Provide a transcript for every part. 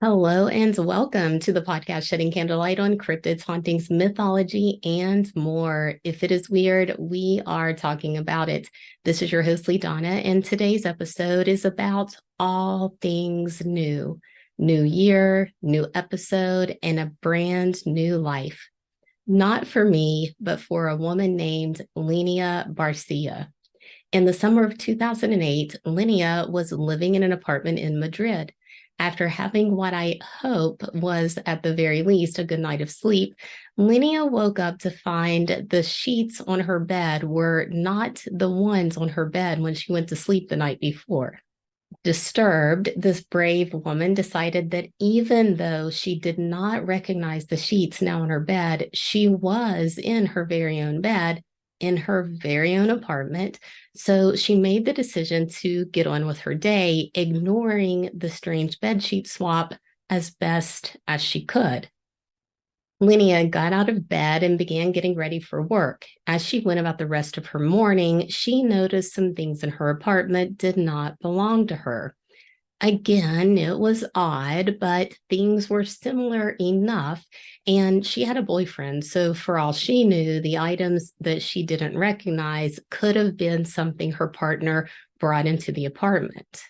Hello and welcome to the podcast Shedding Candlelight on Cryptids, Hauntings, Mythology, and more. If it is weird, we are talking about it. This is your host, Lee Donna, and today's episode is about all things new. New year, new episode, and a brand new life. Not for me, but for a woman named Lerina García. In the summer of 2008, Lerina was living in an apartment in Madrid. After having what I hope was, at the very least, a good night of sleep, Lerina woke up to find the sheets on her bed were not the ones on her bed when she went to sleep the night before. Disturbed, this brave woman decided that even though she did not recognize the sheets now on her bed, she was in her very own bed, in her very own apartment. So she made the decision to get on with her day, ignoring the strange bedsheet swap as best as she could. Lerina got out of bed and began getting ready for work. As she went about the rest of her morning, she noticed some things in her apartment did not belong to her. Again, it was odd, but things were similar enough. And she had a boyfriend. So, for all she knew, the items that she didn't recognize could have been something her partner brought into the apartment.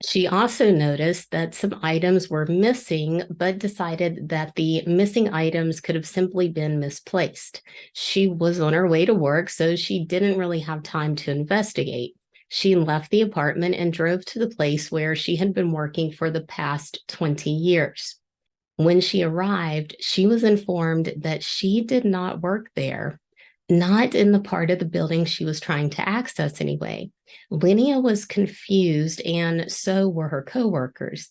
She also noticed that some items were missing, but decided that the missing items could have simply been misplaced. She was on her way to work, so she didn't really have time to investigate. She left the apartment and drove to the place where she had been working for the past 20 years. When she arrived, she was informed that she did not work there, not in the part of the building she was trying to access anyway. Lerina was confused, and so were her coworkers.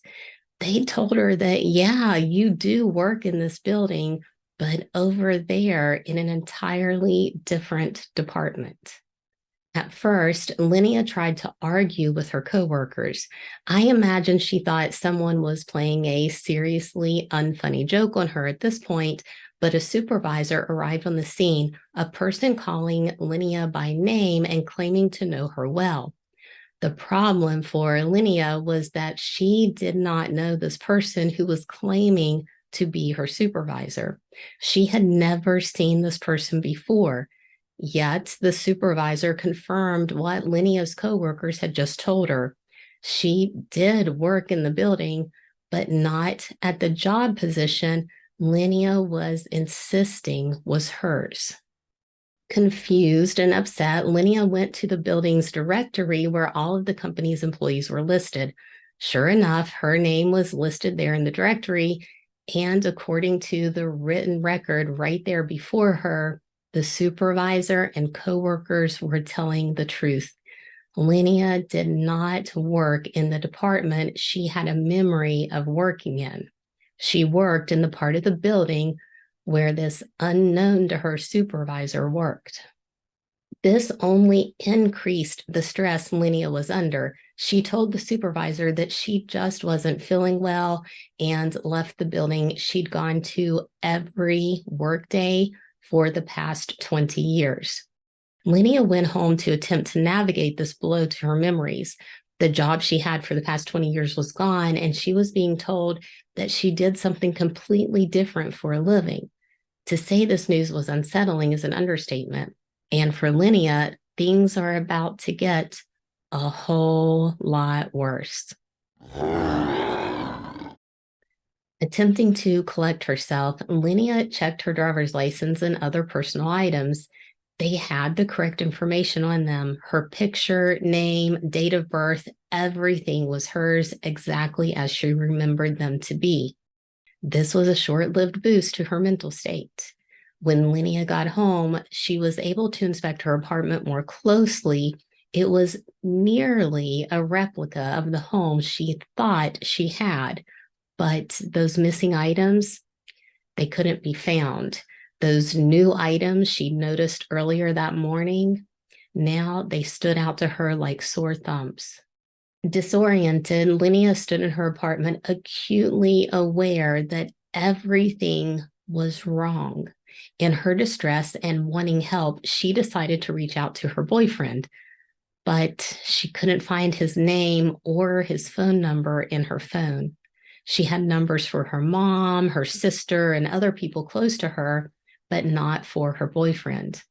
They told her that, yeah, you do work in this building, but over there in an entirely different department. At first, Lerina tried to argue with her coworkers. I imagine she thought someone was playing a seriously unfunny joke on her at this point, but a supervisor arrived on the scene, a person calling Lerina by name and claiming to know her well. The problem for Lerina was that she did not know this person who was claiming to be her supervisor. She had never seen this person before. Yet the supervisor confirmed what Lerina's coworkers had just told her. She did work in the building, but not at the job position Lerina was insisting was hers. Confused and upset, Lerina went to the building's directory where all of the company's employees were listed. Sure enough, her name was listed there in the directory, and according to the written record right there before her, the supervisor and coworkers were telling the truth. Lerina did not work in the department she had a memory of working in. She worked in the part of the building where this unknown to her supervisor worked. This only increased the stress Lerina was under. She told the supervisor that she just wasn't feeling well and left the building she'd gone to every workday for the past 20 years. Lerina went home to attempt to navigate this blow to her memories. The job she had for the past 20 years was gone, and she was being told that she did something completely different for a living. To say this news was unsettling is an understatement. And for Lerina, things are about to get a whole lot worse. Attempting to collect herself, Lerina checked her driver's license and other personal items. They had the correct information on them. Her picture, name, date of birth, everything was hers exactly as she remembered them to be. This was a short-lived boost to her mental state. When Lerina got home, she was able to inspect her apartment more closely. It was nearly a replica of the home she thought she had, but those missing items, they couldn't be found. Those new items she noticed earlier that morning, now they stood out to her like sore thumbs. Disoriented, Lerina stood in her apartment, acutely aware that everything was wrong. In her distress and wanting help, she decided to reach out to her boyfriend. but she couldn't find his name or his phone number in her phone. She had numbers for her mom, her sister, and other people close to her, but not for her boyfriend.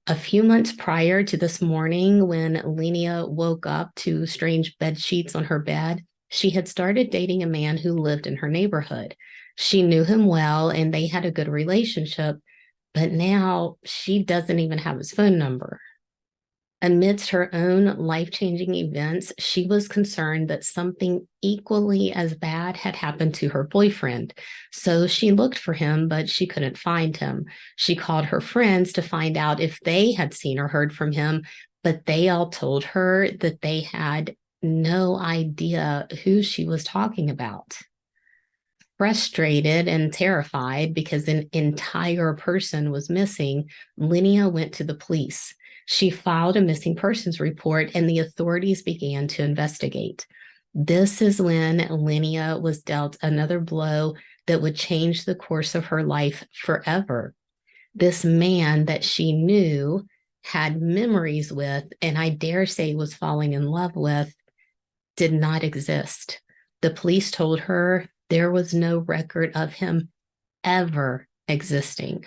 A few months prior to this morning, when Lenia woke up to strange bed sheets on her bed, she had started dating a man who lived in her neighborhood. She knew him well and they had a good relationship, but now she doesn't even have his phone number. Amidst her own life-changing events, she was concerned that something equally as bad had happened to her boyfriend. So she looked for him, but she couldn't find him. She called her friends to find out if they had seen or heard from him, but they all told her that they had no idea who she was talking about. Frustrated and terrified because an entire person was missing, Linnea went to the police. She filed a missing persons report and the authorities began to investigate. This is when Linnea was dealt another blow that would change the course of her life forever. This man that she knew, had memories with, and I dare say was falling in love with, did not exist. The police told her there was no record of him ever existing.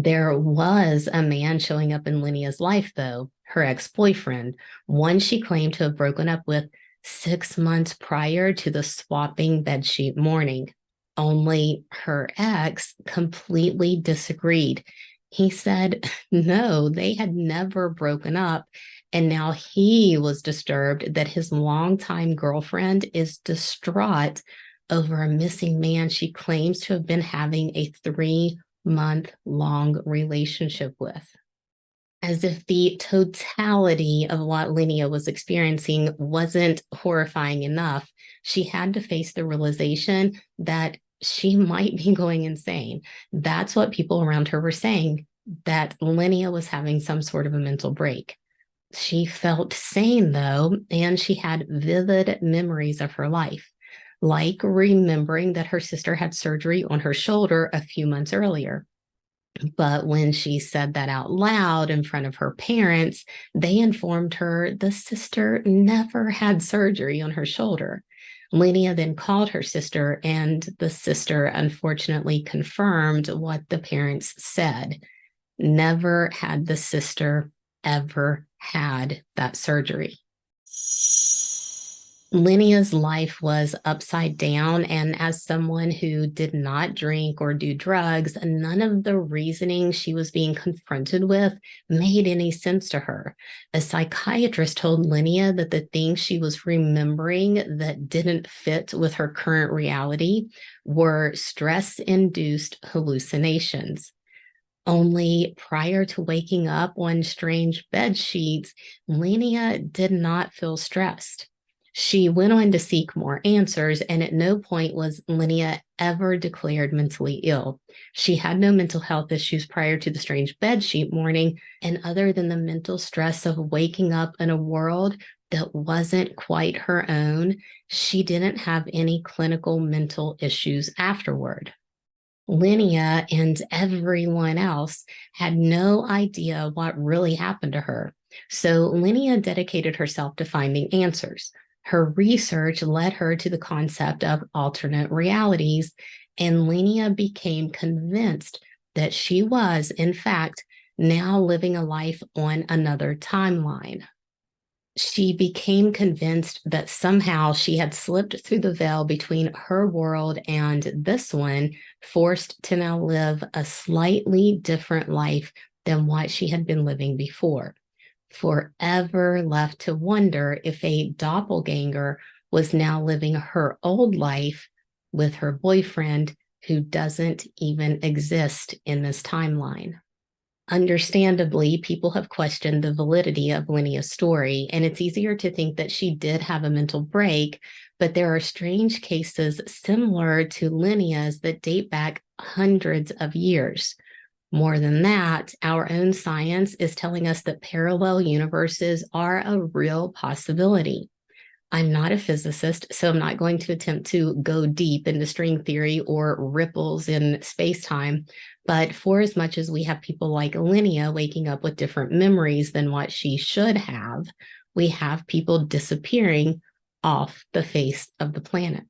There was a man showing up in Linnea's life, though, her ex-boyfriend, one she claimed to have broken up with 6 months prior to the swapping bedsheet morning. Only her ex completely disagreed. He said, no, they had never broken up. And now he was disturbed that his longtime girlfriend is distraught over a missing man she claims to have been having a 3-month-long relationship with. As if the totality of what Linnea was experiencing wasn't horrifying enough, she had to face the realization that she might be going insane. That's what people around her were saying, that Linnea was having some sort of a mental break. She felt sane, though, and she had vivid memories of her life, like remembering that her sister had surgery on her shoulder a few months earlier. But when she said that out loud in front of her parents, they informed her the sister never had surgery on her shoulder. Linnea then called her sister, and the sister unfortunately confirmed what the parents said. Never had the sister ever had that surgery. Linnea's life was upside down, and as someone who did not drink or do drugs, none of the reasoning she was being confronted with made any sense to her. A psychiatrist told Linnea that the things she was remembering that didn't fit with her current reality were stress-induced hallucinations. Only prior to waking up on strange bed sheets, Linnea did not feel stressed. She went on to seek more answers, and at no point was Linnea ever declared mentally ill. She had no mental health issues prior to the strange bedsheet morning, and other than the mental stress of waking up in a world that wasn't quite her own, she didn't have any clinical mental issues afterward. Linnea and everyone else had no idea what really happened to her. So Linnea dedicated herself to finding answers. Her research led her to the concept of alternate realities, and Linnea became convinced that she was, in fact, now living a life on another timeline. She became convinced that somehow she had slipped through the veil between her world and this one, forced to now live a slightly different life than what she had been living before. Forever left to wonder if a doppelganger was now living her old life with her boyfriend who doesn't even exist in this timeline. Understandably, people have questioned the validity of Linnea's story, and it's easier to think that she did have a mental break, but there are strange cases similar to Linnea's that date back hundreds of years. More than that, our own science is telling us that parallel universes are a real possibility. I'm not a physicist, so I'm not going to attempt to go deep into string theory or ripples in space-time. But for as much as we have people like Linnea waking up with different memories than what she should have, we have people disappearing off the face of the planet.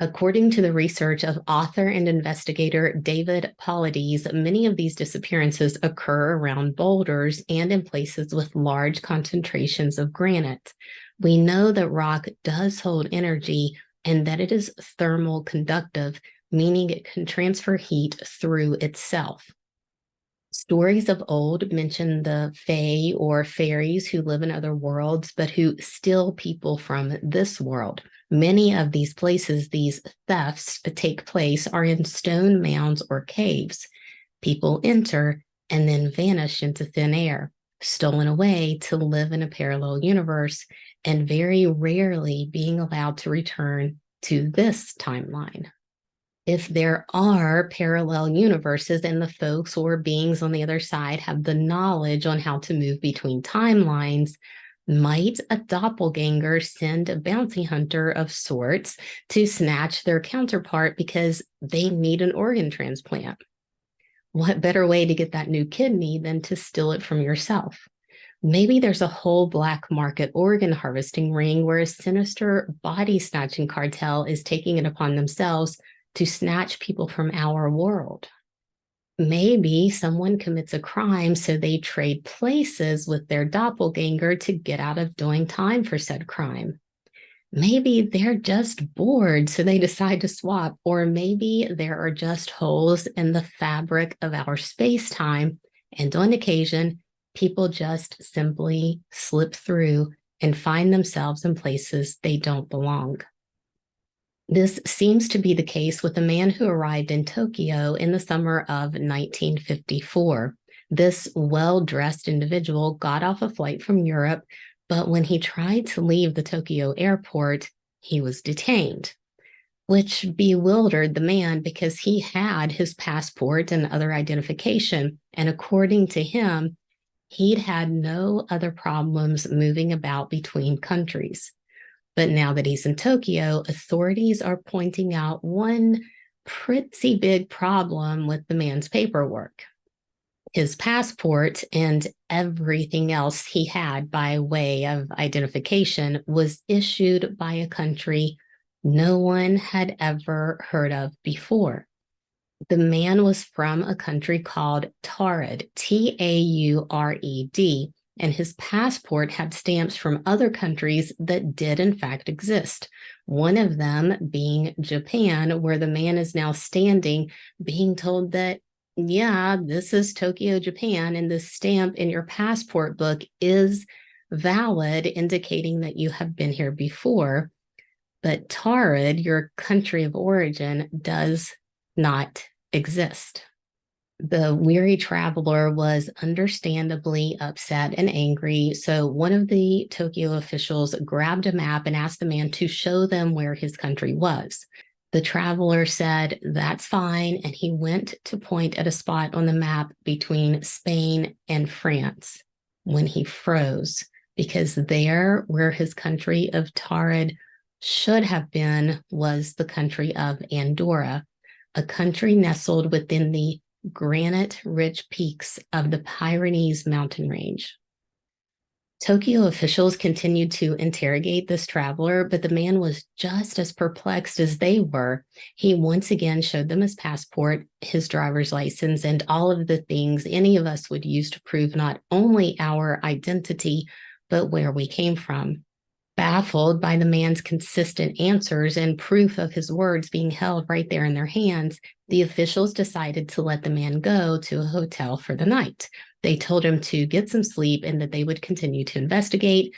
According to the research of author and investigator David Paulides, many of these disappearances occur around boulders and in places with large concentrations of granite. We know that rock does hold energy and that it is thermal conductive, meaning it can transfer heat through itself. Stories of old mention the Fae or fairies who live in other worlds, but who steal people from this world. Many of these places, these thefts take place, are in stone mounds or caves. People enter and then vanish into thin air, stolen away to live in a parallel universe, and very rarely being allowed to return to this timeline. If there are parallel universes and the folks or beings on the other side have the knowledge on how to move between timelines, might a doppelganger send a bounty hunter of sorts to snatch their counterpart because they need an organ transplant? What better way to get that new kidney than to steal it from yourself? Maybe there's a whole black market organ harvesting ring where a sinister body snatching cartel is taking it upon themselves to snatch people from our world. Maybe someone commits a crime, so they trade places with their doppelganger to get out of doing time for said crime. Maybe they're just bored, so they decide to swap. Or maybe there are just holes in the fabric of our space-time, and on occasion, people just simply slip through and find themselves in places they don't belong. This seems to be the case with a man who arrived in Tokyo in the summer of 1954. This well-dressed individual got off a flight from Europe, but when he tried to leave the Tokyo airport, he was detained, which bewildered the man because he had his passport and other identification. And according to him, he'd had no other problems moving about between countries. But now that he's in Tokyo, authorities are pointing out one pretty big problem with the man's paperwork. His passport and everything else he had by way of identification was issued by a country no one had ever heard of before. The man was from a country called Taured, Taured, and his passport had stamps from other countries that did in fact exist. One of them being Japan, where the man is now standing, being told that, yeah, this is Tokyo, Japan, and the stamp in your passport book is valid, indicating that you have been here before. But Taured, your country of origin, does not exist. The weary traveler was understandably upset and angry, so one of the Tokyo officials grabbed a map and asked the man to show them where his country was. The traveler said, "That's fine," and he went to point at a spot on the map between Spain and France when he froze, because there, where his country of Taured should have been, was the country of Andorra, a country nestled within the granite-rich peaks of the Pyrenees mountain range. Tokyo officials continued to interrogate this traveler, but the man was just as perplexed as they were. He once again showed them his passport, his driver's license, and all of the things any of us would use to prove not only our identity, but where we came from. Baffled by the man's consistent answers and proof of his words being held right there in their hands, the officials decided to let the man go to a hotel for the night. They told him to get some sleep and that they would continue to investigate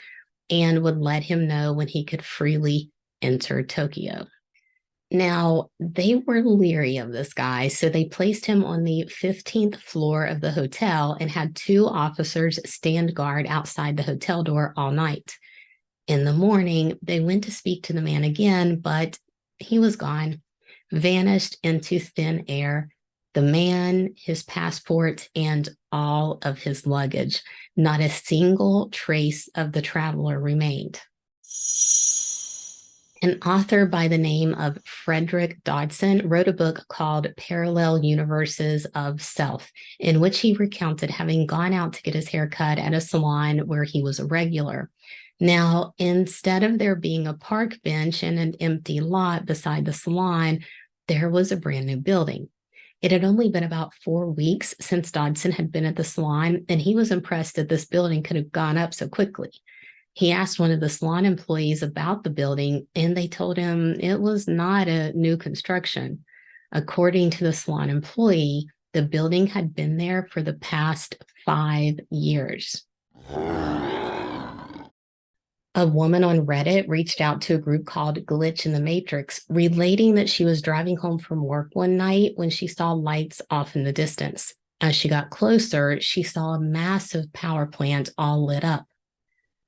and would let him know when he could freely enter Tokyo. Now, they were leery of this guy, so they placed him on the 15th floor of the hotel and had 2 officers stand guard outside the hotel door all night. In the morning, they went to speak to the man again, but he was gone, vanished into thin air. The man, his passport, and all of his luggage. Not a single trace of the traveler remained. An author by the name of Frederick Dodson wrote a book called Parallel Universes of Self, in which he recounted having gone out to get his hair cut at a salon where he was a regular. Now, instead of there being a park bench and an empty lot beside the salon, there was a brand new building. It had only been about 4 weeks since Dodson had been at the salon, and he was impressed that this building could have gone up so quickly. He asked one of the salon employees about the building, and they told him it was not a new construction. According to the salon employee, the building had been there for the past 5 years. A woman on Reddit reached out to a group called Glitch in the Matrix, relating that she was driving home from work one night when she saw lights off in the distance. As she got closer, she saw a massive power plant all lit up.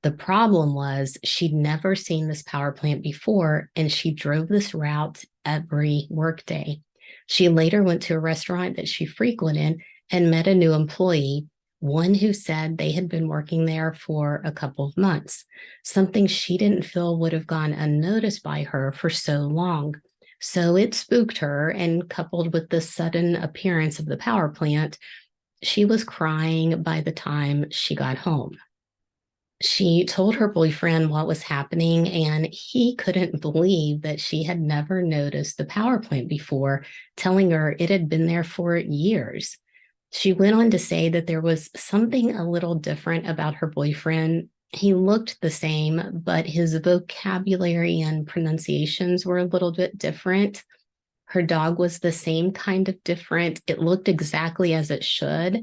The problem was she'd never seen this power plant before, and she drove this route every workday. She later went to a restaurant that she frequented and met a new employee, one who said they had been working there for a couple of months, something she didn't feel would have gone unnoticed by her for so long. So it spooked her, and coupled with the sudden appearance of the power plant, she was crying by the time she got home. She told her boyfriend what was happening, and he couldn't believe that she had never noticed the power plant before, telling her it had been there for years. She went on to say that there was something a little different about her boyfriend. He looked the same, but his vocabulary and pronunciations were a little bit different. Her dog was the same kind of different. It looked exactly as it should,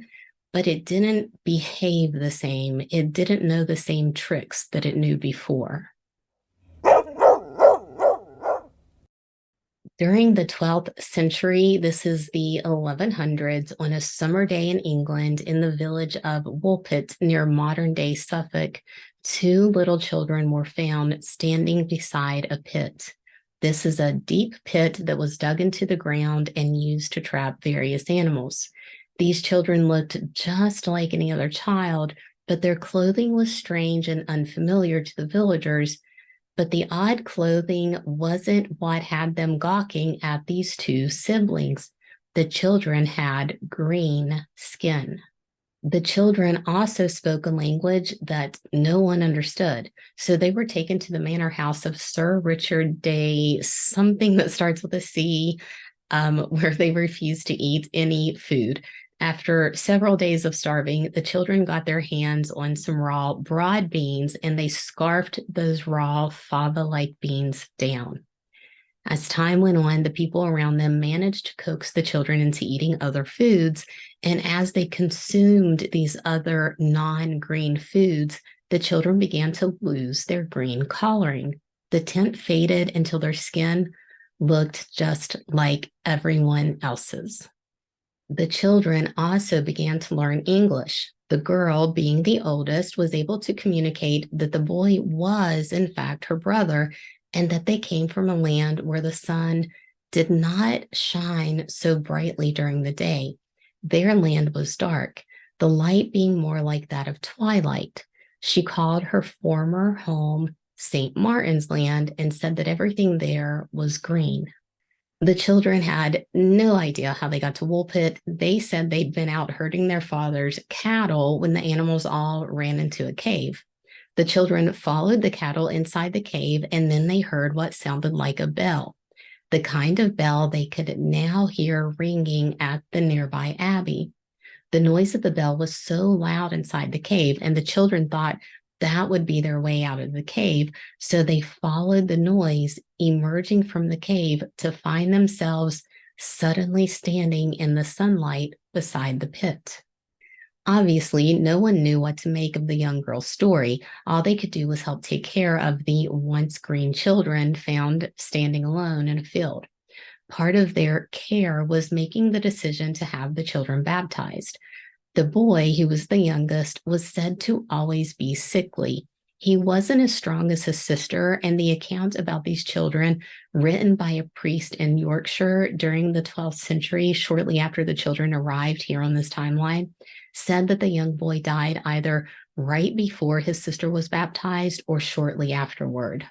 but it didn't behave the same. It didn't know the same tricks that it knew before. During the 12th century, this is the 1100s, on a summer day in England in the village of Woolpit near modern-day Suffolk, two little children were found standing beside a pit. This is a deep pit that was dug into the ground and used to trap various animals. These children looked just like any other child, but their clothing was strange and unfamiliar to the villagers. But the odd clothing wasn't what had them gawking at these two siblings. The children had green skin. The children also spoke a language that no one understood. So they were taken to the manor house of Sir Richard de something that starts with a C, where they refused to eat any food. After several days of starving, the children got their hands on some raw broad beans, and they scarfed those raw fava-like beans down. As time went on, the people around them managed to coax the children into eating other foods, and as they consumed these other non-green foods, the children began to lose their green coloring. The tint faded until their skin looked just like everyone else's. The children also began to learn English. The girl, being the oldest, was able to communicate that the boy was, in fact, her brother, and that they came from a land where the sun did not shine so brightly during the day. Their land was dark, the light being more like that of Twilight. She called her former home St. Martin's Land and said that everything there was green. The children had no idea how they got to Woolpit. They said they'd been out herding their father's cattle when the animals all ran into a cave. The children followed the cattle inside the cave, and then they heard what sounded like a bell, the kind of bell they could now hear ringing at the nearby abbey. The noise of the bell was so loud inside the cave, and the children thought that would be their way out of the cave. So they followed the noise, emerging from the cave to find themselves suddenly standing in the sunlight beside the pit. Obviously, no one knew what to make of the young girl's story. All they could do was help take care of the once green children found standing alone in a field. Part of their care was making the decision to have the children baptized. The boy, who was the youngest, was said to always be sickly. He wasn't as strong as his sister, and the account about these children, written by a priest in Yorkshire during the 12th century, shortly after the children arrived here on this timeline, said that the young boy died either right before his sister was baptized or shortly afterward.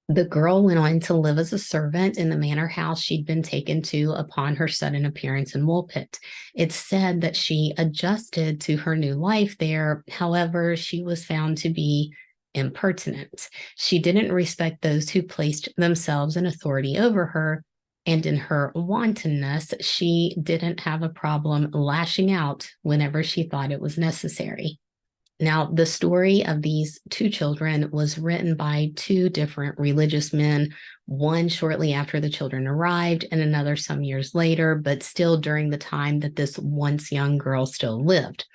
The girl went on to live as a servant in the manor house she'd been taken to upon her sudden appearance in Woolpit. It's said that she adjusted to her new life there. However, she was found to be impertinent. She didn't respect those who placed themselves in authority over her. And in her wantonness, she didn't have a problem lashing out whenever she thought it was necessary. Now, the story of these two children was written by two different religious men, one shortly after the children arrived and another some years later, but still during the time that this once young girl still lived.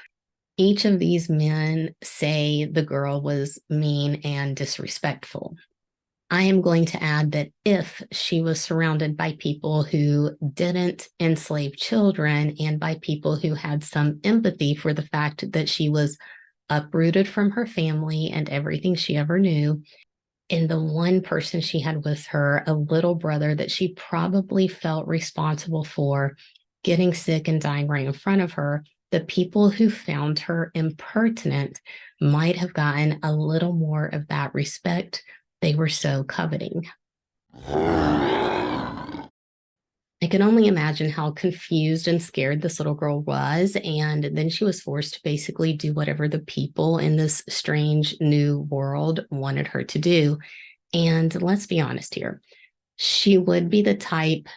Each of these men say the girl was mean and disrespectful. I am going to add that if she was surrounded by people who didn't enslave children and by people who had some empathy for the fact that she was uprooted from her family and everything she ever knew, and the one person she had with her, a little brother that she probably felt responsible for getting sick and dying right in front of her, the people who found her impertinent might have gotten a little more of that respect they were so coveting. I can only imagine how confused and scared this little girl was. And then she was forced to basically do whatever the people in this strange new world wanted her to do. And let's be honest here, she would be the type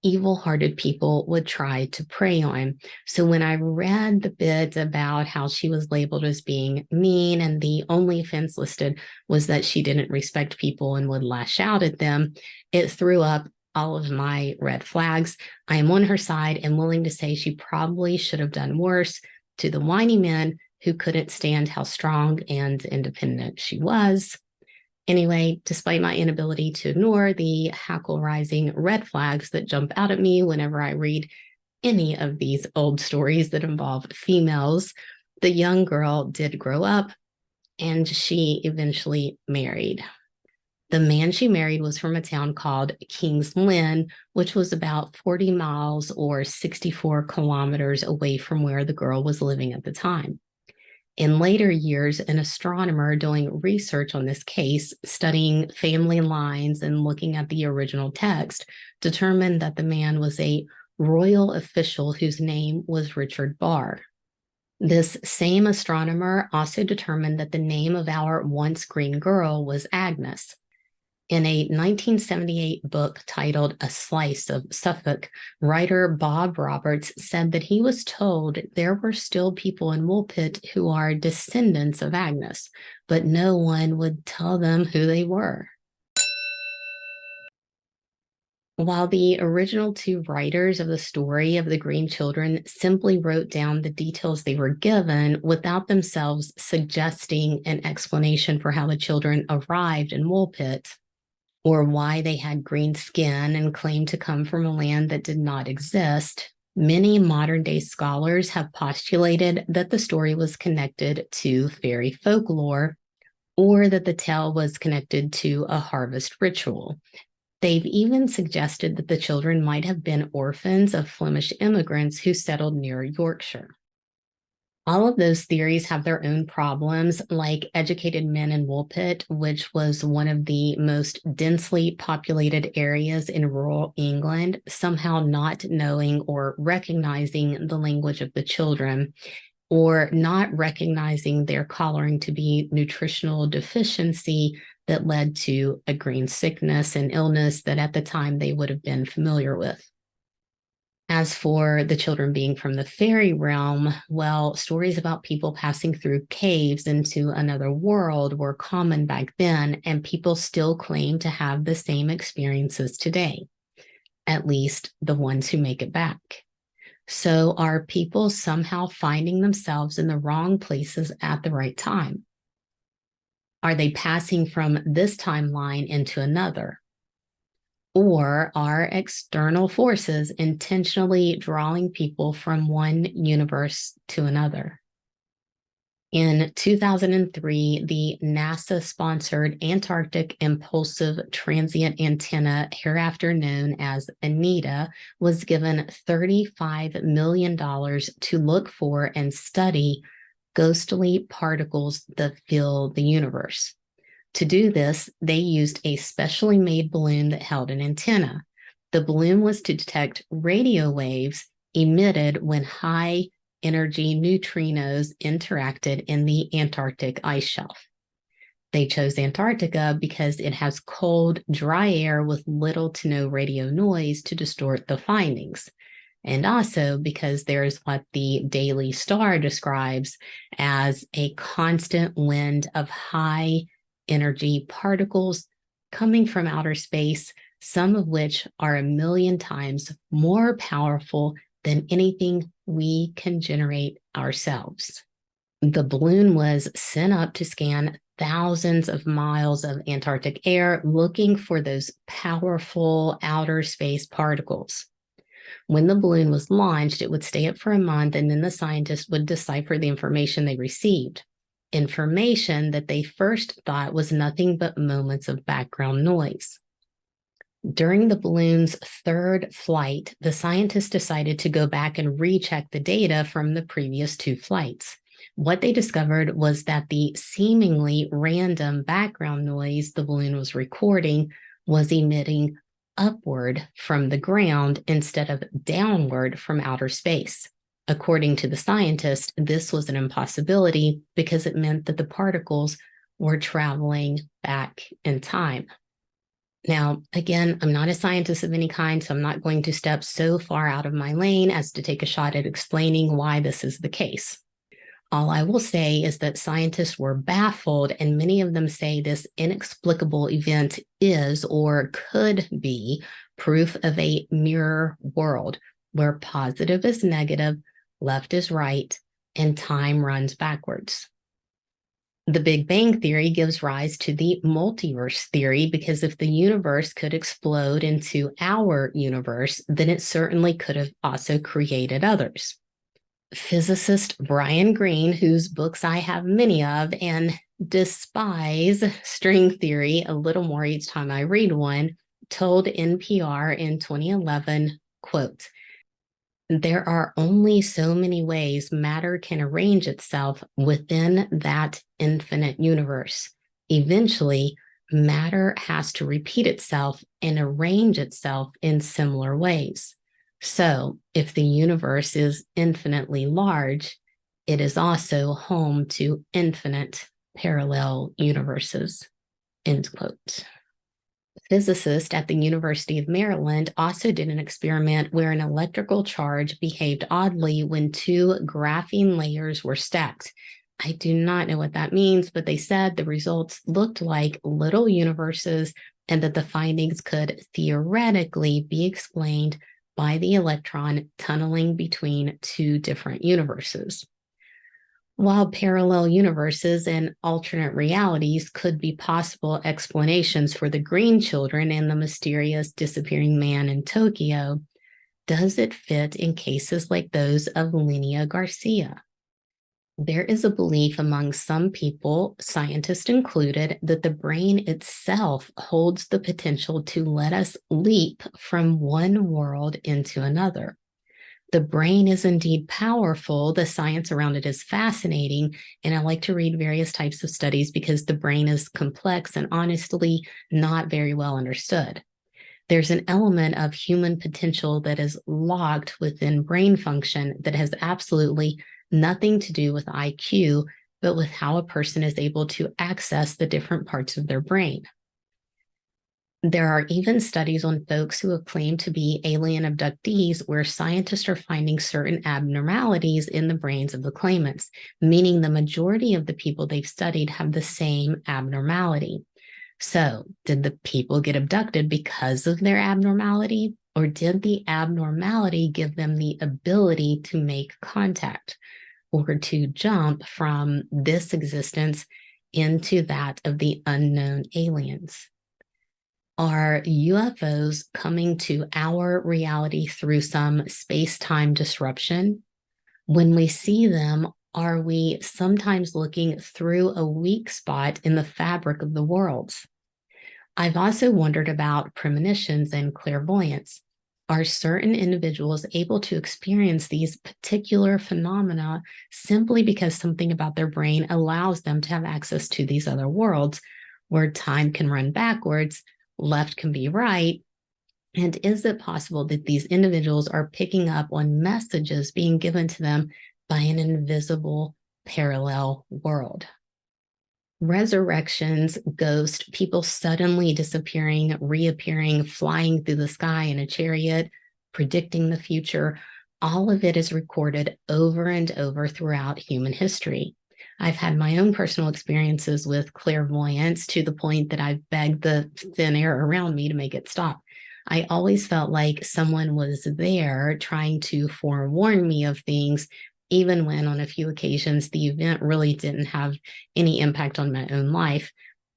evil-hearted people would try to prey on. So when I read the bit about how she was labeled as being mean and the only offense listed was that she didn't respect people and would lash out at them, it threw up all of my red flags. I am on her side and willing to say she probably should have done worse to the whiny men who couldn't stand how strong and independent she was. Anyway, despite my inability to ignore the hackle-rising red flags that jump out at me whenever I read any of these old stories that involve females, the young girl did grow up and she eventually married. The man she married was from a town called King's Lynn, which was about 40 miles or 64 kilometers away from where the girl was living at the time. In later years, an astronomer doing research on this case, studying family lines and looking at the original text, determined that the man was a royal official whose name was Richard Barr. This same astronomer also determined that the name of our once green girl was Agnes. In a 1978 book titled A Slice of Suffolk, writer Bob Roberts said that he was told there were still people in Woolpit who are descendants of Agnes, but no one would tell them who they were. While the original two writers of the story of the Green Children simply wrote down the details they were given without themselves suggesting an explanation for how the children arrived in Woolpit, or why they had green skin and claimed to come from a land that did not exist, many modern-day scholars have postulated that the story was connected to fairy folklore, or that the tale was connected to a harvest ritual. They've even suggested that the children might have been orphans of Flemish immigrants who settled near Yorkshire. All of those theories have their own problems, like educated men in Woolpit, which was one of the most densely populated areas in rural England, somehow not knowing or recognizing the language of the children, or not recognizing their coloring to be nutritional deficiency that led to a green sickness and illness that at the time they would have been familiar with. As for the children being from the fairy realm, well, stories about people passing through caves into another world were common back then, and people still claim to have the same experiences today, at least the ones who make it back. So are people somehow finding themselves in the wrong places at the right time? Are they passing from this timeline into another? Or are external forces intentionally drawing people from one universe to another? In 2003, the NASA-sponsored Antarctic Impulsive Transient Antenna, hereafter known as ANITA, was given $35 million to look for and study ghostly particles that fill the universe. To do this, they used a specially made balloon that held an antenna. The balloon was to detect radio waves emitted when high energy neutrinos interacted in the Antarctic ice shelf. They chose Antarctica because it has cold, dry air with little to no radio noise to distort the findings. And also because there's what the Daily Star describes as a constant wind of high energy particles coming from outer space, some of which are 1,000,000 times more powerful than anything we can generate ourselves. The balloon was sent up to scan thousands of miles of Antarctic air looking for those powerful outer space particles. When the balloon was launched, it would stay up for a month, and then the scientists would decipher the information they received. Information that they first thought was nothing but moments of background noise. During the balloon's third flight, the scientists decided to go back and recheck the data from the previous 2 flights. What they discovered was that the seemingly random background noise the balloon was recording was emitting upward from the ground instead of downward from outer space. According to the scientists, this was an impossibility because it meant that the particles were traveling back in time. Now, again, I'm not a scientist of any kind, so I'm not going to step so far out of my lane as to take a shot at explaining why this is the case. All I will say is that scientists were baffled, and many of them say this inexplicable event is or could be proof of a mirror world where positive is negative, left is right, and time runs backwards. The Big Bang Theory gives rise to the multiverse theory because if the universe could explode into our universe, then it certainly could have also created others. Physicist Brian Greene, whose books I have many of and despise string theory a little more each time I read one, told NPR in 2011, quote, "There are only so many ways matter can arrange itself within that infinite universe. Eventually, matter has to repeat itself and arrange itself in similar ways. So, if the universe is infinitely large, it is also home to infinite parallel universes." End quote. Physicist at the University of Maryland also did an experiment where an electrical charge behaved oddly when 2 graphene layers were stacked. I do not know what that means, but they said the results looked like little universes and that the findings could theoretically be explained by the electron tunneling between 2 different universes. While parallel universes and alternate realities could be possible explanations for the green children and the mysterious disappearing man in Tokyo, does it fit in cases like those of Lerina García? There is a belief among some people, scientists included, that the brain itself holds the potential to let us leap from one world into another. The brain is indeed powerful. The science around it is fascinating. And I like to read various types of studies because the brain is complex and honestly not very well understood. There's an element of human potential that is locked within brain function that has absolutely nothing to do with IQ, but with how a person is able to access the different parts of their brain. There are even studies on folks who have claimed to be alien abductees where scientists are finding certain abnormalities in the brains of the claimants, meaning the majority of the people they've studied have the same abnormality. So, did the people get abducted because of their abnormality, or did the abnormality give them the ability to make contact or to jump from this existence into that of the unknown aliens? Are UFOs coming to our reality through some space-time disruption? When we see them, are we sometimes looking through a weak spot in the fabric of the worlds? I've also wondered about premonitions and clairvoyance. Are certain individuals able to experience these particular phenomena simply because something about their brain allows them to have access to these other worlds where time can run backwards, left can be right? And is it possible that these individuals are picking up on messages being given to them by an invisible parallel world? Resurrections, ghosts, people suddenly disappearing, reappearing, flying through the sky in a chariot, predicting the future, all of it is recorded over and over throughout human history. I've had my own personal experiences with clairvoyance to the point that I've begged the thin air around me to make it stop. I always felt like someone was there trying to forewarn me of things, even when on a few occasions the event really didn't have any impact on my own life.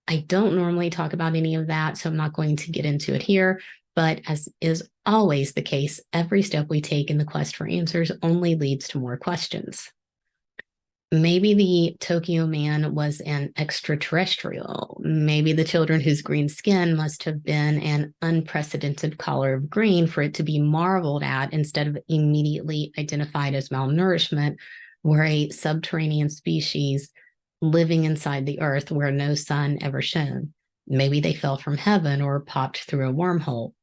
I don't normally talk about any of that, so I'm not going to get into it here. But as is always the case, every step we take in the quest for answers only leads to more questions. Maybe the Tokyo man was an extraterrestrial. Maybe the children whose green skin must have been an unprecedented color of green for it to be marveled at instead of immediately identified as malnourishment, were a subterranean species living inside the earth where no sun ever shone. Maybe they fell from heaven or popped through a wormhole.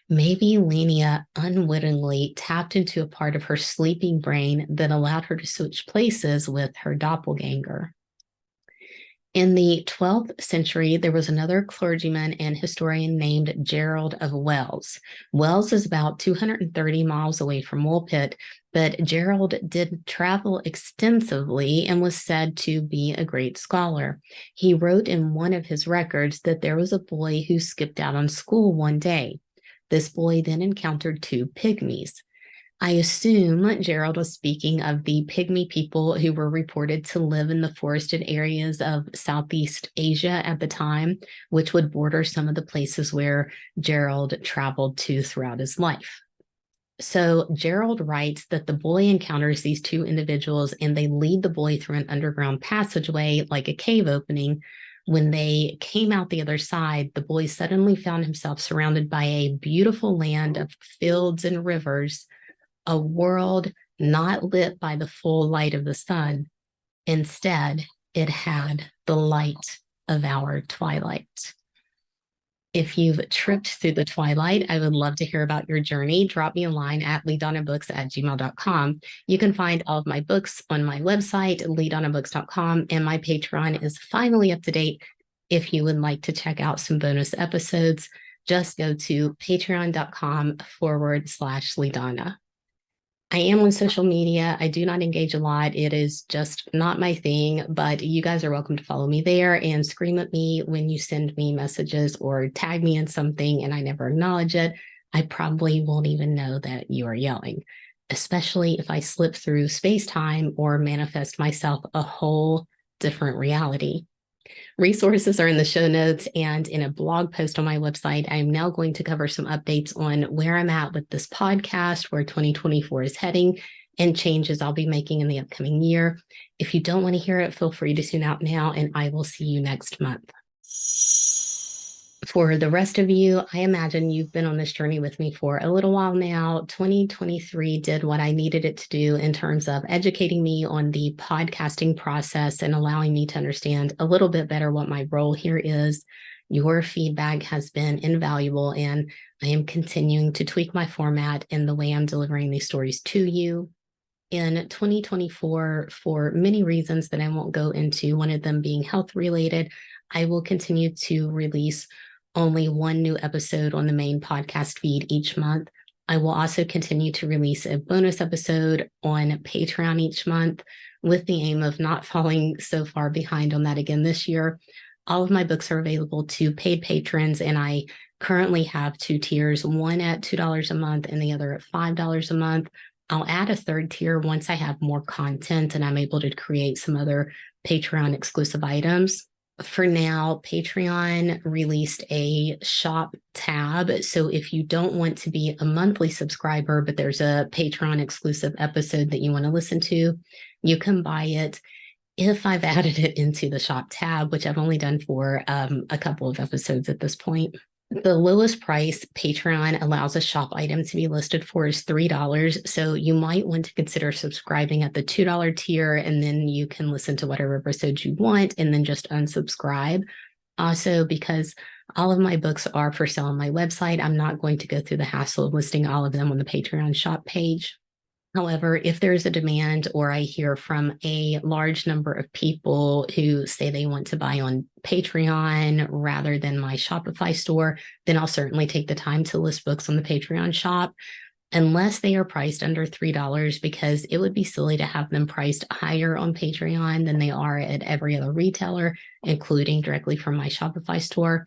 Maybe Lenia unwittingly tapped into a part of her sleeping brain that allowed her to switch places with her doppelganger. In the 12th century, there was another clergyman and historian named Gerald of Wells. Wells is about 230 miles away from Woolpit, but Gerald did travel extensively and was said to be a great scholar. He wrote in one of his records that there was a boy who skipped out on school one day. This boy then encountered two pygmies. I assume Gerald was speaking of the pygmy people who were reported to live in the forested areas of Southeast Asia at the time, which would border some of the places where Gerald traveled to throughout his life. So Gerald writes that the boy encounters these two individuals and they lead the boy through an underground passageway like a cave opening. When they came out the other side, the boy suddenly found himself surrounded by a beautiful land of fields and rivers, a world not lit by the full light of the sun. Instead, it had the light of our twilight. If you've tripped through the twilight, I would love to hear about your journey. Drop me a line at leadonnabooks@gmail.com. You can find all of my books on my website, leadonnabooks.com, and my Patreon is finally up to date. If you would like to check out some bonus episodes, just go to patreon.com/Leadonna. I am on social media. I do not engage a lot. It is just not my thing, but you guys are welcome to follow me there and scream at me when you send me messages or tag me in something and I never acknowledge it. I probably won't even know that you are yelling, especially if I slip through space-time or manifest myself a whole different reality. Resources are in the show notes and in a blog post on my website. I'm now going to cover some updates on where I'm at with this podcast, where 2024 is heading, and changes I'll be making in the upcoming year. If you don't want to hear it, feel free to tune out now, and I will see you next month. For the rest of you, I imagine you've been on this journey with me for a little while now. 2023 did what I needed it to do in terms of educating me on the podcasting process and allowing me to understand a little bit better what my role here is. Your feedback has been invaluable, and I am continuing to tweak my format and the way I'm delivering these stories to you. In 2024, for many reasons that I won't go into, one of them being health related, I will continue to release only one new episode on the main podcast feed each month. I will also continue to release a bonus episode on Patreon each month with the aim of not falling so far behind on that again this year. All of my books are available to paid patrons, and I currently have two tiers, one at $2 a month and the other at $5 a month. I'll add a third tier once I have more content and I'm able to create some other Patreon exclusive items. For now, Patreon released a shop tab. So if you don't want to be a monthly subscriber, but there's a Patreon exclusive episode that you want to listen to, You can buy it if I've added it into the shop tab, which I've only done for a couple of episodes at this point. The lowest price Patreon allows a shop item to be listed for is $3. So you might want to consider subscribing at the $2 tier, and then you can listen to whatever episodes you want and then just unsubscribe. Also, because all of my books are for sale on my website, I'm not going to go through the hassle of listing all of them on the Patreon shop page. However, if there's a demand or I hear from a large number of people who say they want to buy on Patreon rather than my Shopify store, then I'll certainly take the time to list books on the Patreon shop, unless they are priced under $3, because it would be silly to have them priced higher on Patreon than they are at every other retailer, including directly from my Shopify store.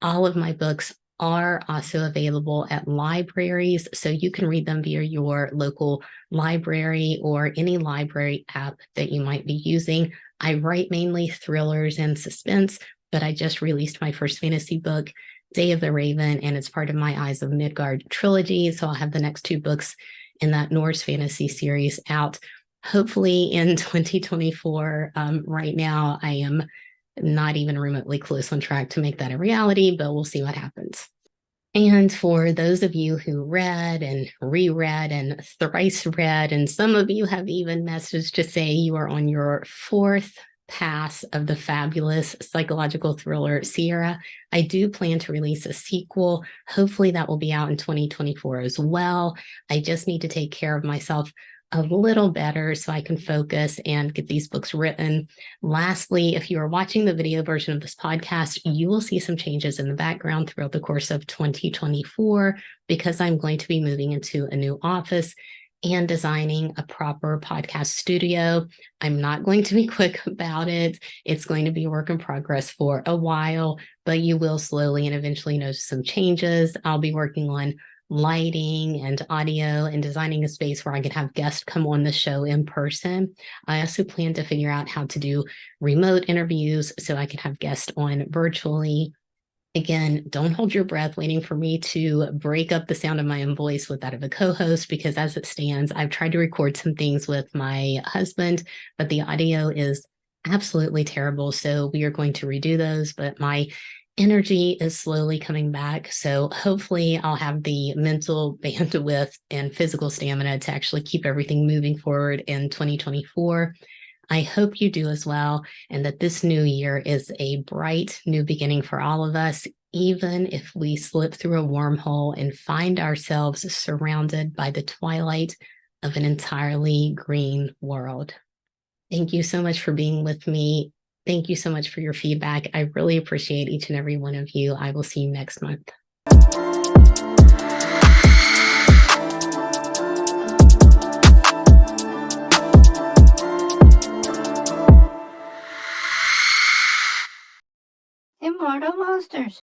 All of my books are also available at libraries, so you can read them via your local library or any library app that you might be using. I write mainly thrillers and suspense, but I just released my first fantasy book, Day of the Raven, and it's part of my Eyes of Midgard trilogy, so I'll have the next 2 books in that Norse fantasy series out hopefully in 2024. Right now, I am not even remotely close on track to make that a reality, but we'll see what happens. And for those of you who read and reread and thrice read, and some of you have even messaged to say you are on your 4th pass of the fabulous psychological thriller Sierra, I do plan to release a sequel. Hopefully that will be out in 2024 as well. I just need to take care of myself a little better so I can focus and get these books written. Lastly, if you are watching the video version of this podcast, you will see some changes in the background throughout the course of 2024 because I'm going to be moving into a new office and designing a proper podcast studio. I'm not going to be quick about it. It's going to be a work in progress for a while, but you will slowly and eventually notice some changes. I'll be working on lighting and audio and designing a space where I could have guests come on the show in person. I also plan to figure out how to do remote interviews so I could have guests on virtually. Again, don't hold your breath waiting for me to break up the sound of my own voice with that of a co-host, because as it stands, I've tried to record some things with my husband, but the audio is absolutely terrible. So we are going to redo those, but my energy is slowly coming back. So hopefully I'll have the mental bandwidth and physical stamina to actually keep everything moving forward in 2024. I hope you do as well, and that this new year is a bright new beginning for all of us, even if we slip through a wormhole and find ourselves surrounded by the twilight of an entirely green world. Thank you so much for being with me. Thank you so much for your feedback. I really appreciate each and every one of you. I will see you next month. Immortal Monsters.